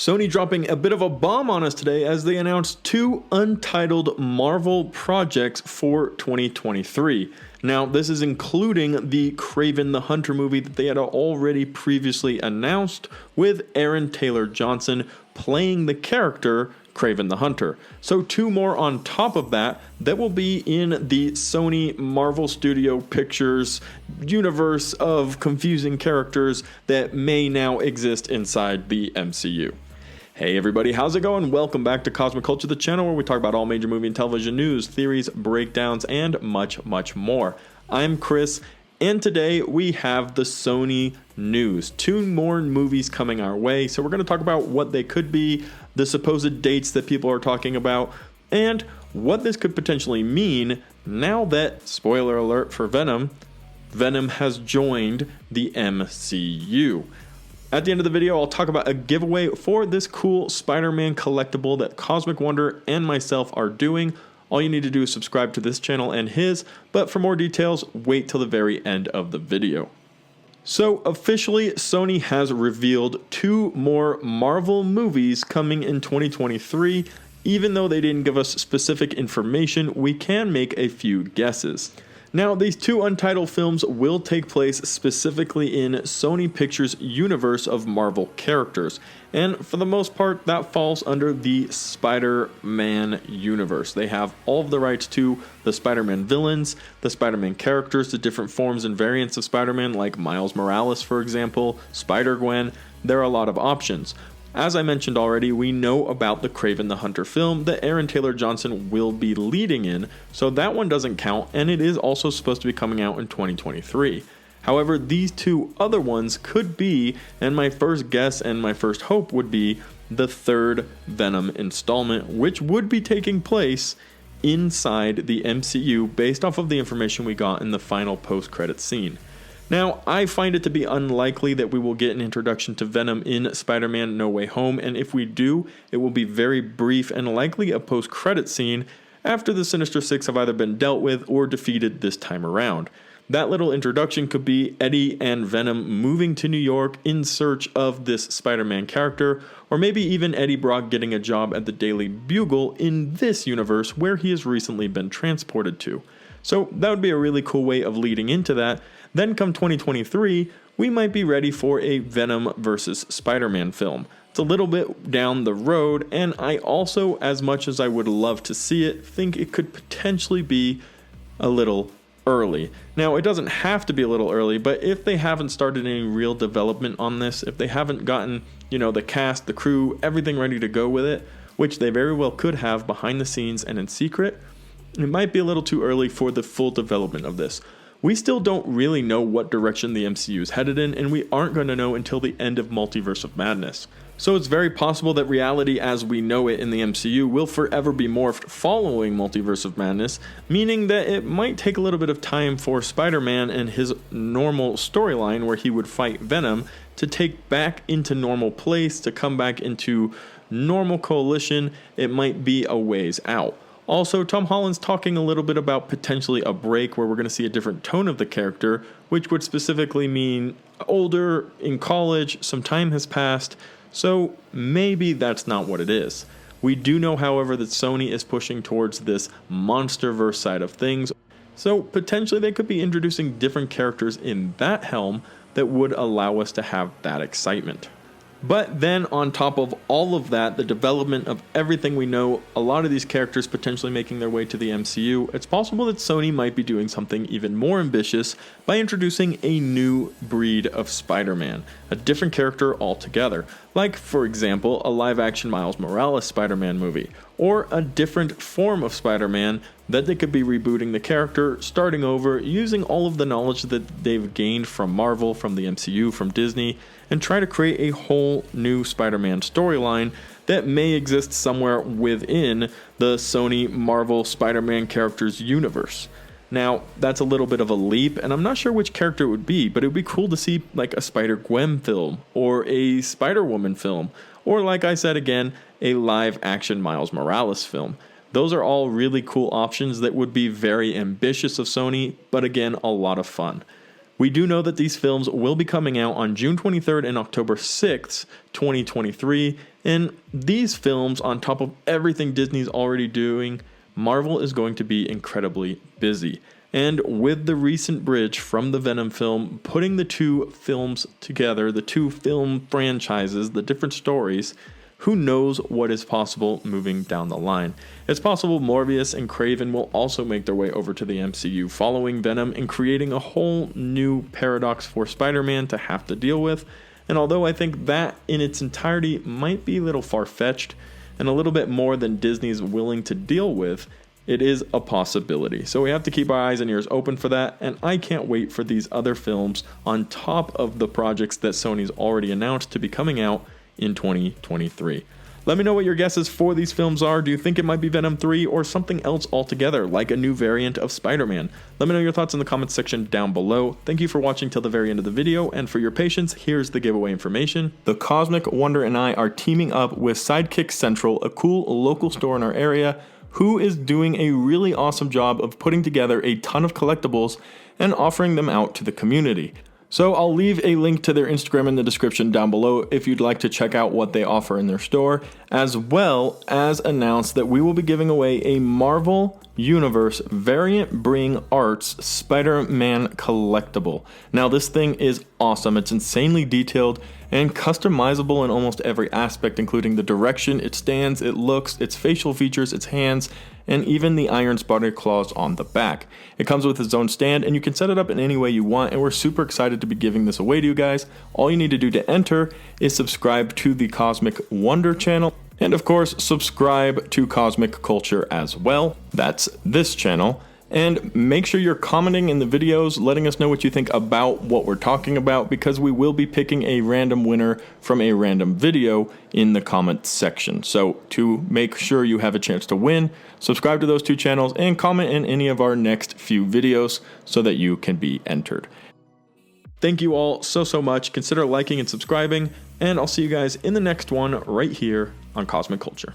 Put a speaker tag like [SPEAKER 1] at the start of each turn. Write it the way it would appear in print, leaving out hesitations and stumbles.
[SPEAKER 1] Sony dropping a bit of a bomb on us today as they announced two untitled Marvel projects for 2023. Now, this is including the Kraven the Hunter movie that they had already previously announced, with Aaron Taylor Johnson playing the character Kraven the Hunter. So two more on top of that will be in the Sony Marvel Studio Pictures universe of confusing characters that may now exist inside the MCU. Hey everybody, how's it going? Welcome back to Cosmic Culture, the channel where we talk about all major movie and television news, theories, breakdowns, and much, much more. I'm Chris, and today we have the Sony news. Two more movies coming our way, so we're going to talk about what they could be, the supposed dates that people are talking about, and what this could potentially mean now that, spoiler alert for Venom has joined the MCU. At the end of the video, I'll talk about a giveaway for this cool Spider-Man collectible that Cosmic Wonder and myself are doing. All you need to do is subscribe to this channel and his, but for more details, wait till the very end of the video. So officially, Sony has revealed two more Marvel movies coming in 2023. Even though they didn't give us specific information, we can make a few guesses. Now, these two untitled films will take place specifically in Sony Pictures' universe of Marvel characters, and for the most part, that falls under the Spider-Man universe. They have all of the rights to the Spider-Man villains, the Spider-Man characters, the different forms and variants of Spider-Man, like Miles Morales, for example, Spider-Gwen. There are a lot of options. As I mentioned already, we know about the Kraven the Hunter film that Aaron Taylor Johnson will be leading in, so that one doesn't count, and it is also supposed to be coming out in 2023. However, these two other ones could be, and my first guess and my first hope would be, the third Venom installment, which would be taking place inside the MCU based off of the information we got in the final post-credit scene. Now, I find it to be unlikely that we will get an introduction to Venom in Spider-Man No Way Home, and if we do, it will be very brief and likely a post-credit scene after the Sinister Six have either been dealt with or defeated this time around. That little introduction could be Eddie and Venom moving to New York in search of this Spider-Man character, or maybe even Eddie Brock getting a job at the Daily Bugle in this universe where he has recently been transported to. So that would be a really cool way of leading into that. Then come 2023, we might be ready for a Venom versus Spider-Man film. It's a little bit down the road, and I also, as much as I would love to see it, think it could potentially be a little early. Now, it doesn't have to be a little early, but if they haven't started any real development on this, if they haven't gotten, the cast, the crew, everything ready to go with it, which they very well could have behind the scenes and in secret, it might be a little too early for the full development of this. We still don't really know what direction the MCU is headed in, and we aren't going to know until the end of Multiverse of Madness. So it's very possible that reality as we know it in the MCU will forever be morphed following Multiverse of Madness, meaning that it might take a little bit of time for Spider-Man and his normal storyline where he would fight Venom to take back into normal place, to come back into normal coalition. It might be a ways out. Also, Tom Holland's talking a little bit about potentially a break where we're going to see a different tone of the character, which would specifically mean older, in college, some time has passed, so maybe that's not what it is. We do know, however, that Sony is pushing towards this MonsterVerse side of things, so potentially they could be introducing different characters in that helm that would allow us to have that excitement. But then on top of all of that, the development of everything we know, a lot of these characters potentially making their way to the MCU, it's possible that Sony might be doing something even more ambitious by introducing a new breed of Spider-Man, a different character altogether, like, for example, a live-action Miles Morales Spider-Man movie, or a different form of Spider-Man that they could be rebooting the character, starting over, using all of the knowledge that they've gained from Marvel, from the MCU, from Disney, and try to create a whole new Spider-Man storyline that may exist somewhere within the Sony Marvel Spider-Man characters universe. Now, that's a little bit of a leap, and I'm not sure which character it would be, but it would be cool to see like a Spider-Gwen film, or a Spider-Woman film, or like I said again, a live-action Miles Morales film. Those are all really cool options that would be very ambitious of Sony, but again, a lot of fun. We do know that these films will be coming out on June 23rd and October 6th, 2023. And these films, on top of everything Disney's already doing, Marvel is going to be incredibly busy. And with the recent bridge from the Venom film, putting the two films together, the two film franchises, the different stories, who knows what is possible moving down the line. It's possible Morbius and Kraven will also make their way over to the MCU following Venom and creating a whole new paradox for Spider-Man to have to deal with. And although I think that in its entirety might be a little far-fetched and a little bit more than Disney's willing to deal with, it is a possibility. So we have to keep our eyes and ears open for that, and I can't wait for these other films on top of the projects that Sony's already announced to be coming out in 2023. Let me know what your guesses for these films are. Do you think it might be Venom 3 or something else altogether, like a new variant of Spider-Man? Let me know your thoughts in the comments section down below. Thank you for watching till the very end of the video, and for your patience, here's the giveaway information. The Cosmic Wonder and I are teaming up with Sidekick Central, a cool local store in our area, who is doing a really awesome job of putting together a ton of collectibles and offering them out to the community. So I'll leave a link to their Instagram in the description down below if you'd like to check out what they offer in their store, as well as announce that we will be giving away a Marvel Universe Variant Bring Arts Spider-Man collectible. Now this thing is awesome. It's insanely detailed and customizable in almost every aspect, including the direction it stands, it looks, its facial features, its hands, and even the iron spider claws on the back. It comes with its own stand, and you can set it up in any way you want, and we're super excited to be giving this away to you guys. All you need to do to enter is subscribe to the Cosmic Wonder channel, and of course, subscribe to Cosmic Culture as well. That's this channel. And make sure you're commenting in the videos, letting us know what you think about what we're talking about, because we will be picking a random winner from a random video in the comments section. So to make sure you have a chance to win, subscribe to those two channels and comment in any of our next few videos so that you can be entered. Thank you all so much. Consider liking and subscribing, and I'll see you guys in the next one right here on Cosmic Culture.